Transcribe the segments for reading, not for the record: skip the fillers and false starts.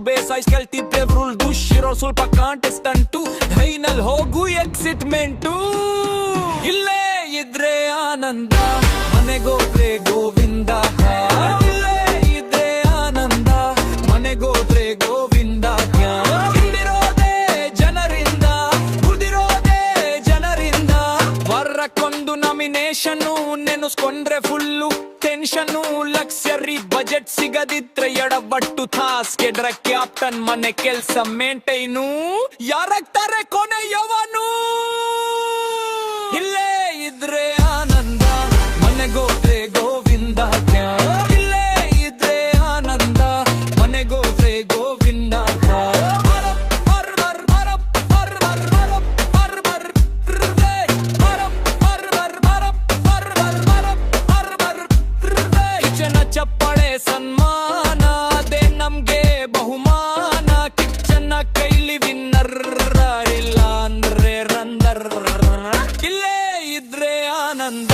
ಬೇಸಾಯ್ಸ್ ಕೇಳ್ತಿದ್ದೆ rule ದುಶ್ಶಿರೋ ಸ್ವಲ್ಪ ಕಾಂಟೆಸ್ಟಂಟು ಹೈನಲ್ ಹೋಗು ಎಕ್ಸಿಟ್ಮೆಂಟು ಇಲ್ಲೇ ಇದ್ರೆ ಆನಂದ ಮನೆಗೋದ್ರೆ ಗೋವಿಂದ ಇಲ್ಲೇ ಇದ್ರೆ ಆನಂದ ಮನೆಗೋದ್ರೆ ಗೋವಿಂದ ಹಿಂದಿರೋದೇ ಜನರಿಂದ ಉಳಿದಿರೋದೇ ಜನರಿಂದ ವರ್ರಕ್ಕೊಂದು ನಾಮಿನೇಷನ್ನು ನೆನೆಸ್ಕೊಂಡ್ರೆ ಫುಲ್ಲು ಟೆನ್ಷನ್ನು ಲಕ್ಸರಿ ಬಜೆಟ್ ಸಿಗದಿದ್ರೆ ಎಡಬಟ್ಟು ತಾಸ್ಗೆ ಡ್ರ ಕ್ಯಾಪ್ಟನ್ ಮನೆ ಕೆಲ್ಸ ಮೇಂಟೈನು ಯಾರಾಗ್ತಾರೆ ಕೊನೆಯವನು ಇಲ್ಲೇ ಇದ್ರೆ ಆನಂದ ಮನೆಗೋದ್ರೆ ಗೋವಿಂದ ಇಲ್ಲೇ ಇದ್ರೆ ಆನಂದ ಮನೆಗೋದ್ರೆ ಗೋವಿಂದ ಚಪ್ಪಾಳೆ ಸನ್ಮಾನ ಅದೇ ನಮ್ಗೆ ಬಹುಮಾನ ಕಿಚ್ಚನ ಕೈಲಿ ವಿನ್ನರ್ ಇಲ್ಲ ಅಂದ್ರೆ ರಂದರ್ ಇಲ್ಲೇ ಇದ್ರೆ ಆನಂದ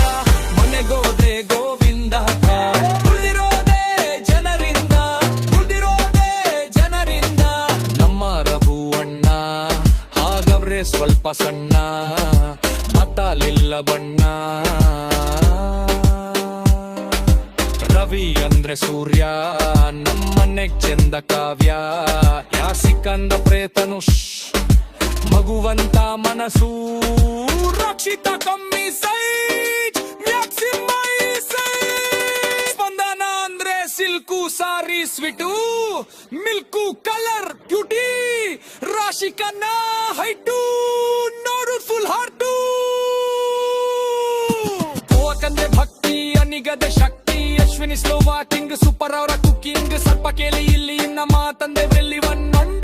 ಮನೆಗೋದ್ರೆ ಗೋವಿಂದ ಉಳಿದಿರೋದೇ ಜನರಿಂದ ಉಳಿದಿರೋದೇ ಜನರಿಂದ ನಮ್ಮ ರಘು ಅಣ್ಣ ಹಾಗವ್ರೆ ಸ್ವಲ್ಪ ಸಣ್ಣ ಮತಾಲಿಲ್ಲ ಬಣ್ಣ ರವಿ ಅಂದ್ರೆ ಸೂರ್ಯ ನಮ್ಮನೆಗ್ ಚಂದ ಕಾವ್ಯ ಯಾಸಿಕಂದ ಪ್ರೇತನುಷ್ ಮಗುವಂತ ಮನಸ್ಸು ರಕ್ಷಿತ ಕಮ್ಮಿ ಸೈಜ್ ಸ್ಪಂದನ ಅಂದ್ರೆ silk sari sweet milk colour beauty ರಾಶಿಕನ್ನ ಹೈಟು ನೋಡು ಫುಲ್ ಹಾರ್ಟು ಓಕಂದ್ರೆ ಭಕ್ತಿ ಅನಿಗದ ಶಕ್ತಿ ಅಶ್ವಿನಿ ಸ್ಲೋವಾ ಕಿಂಗ್ ಸೂಪರ್ ಅವರ ಕುಕಿಂಗ್ ಸ್ವಲ್ಪ ಕೇಳಿ ಇಲ್ಲಿ ಇನ್ನ ಮಾತಂದೆ ಬೆಲ್ಲಿ ಒನ್ನೊಂಡ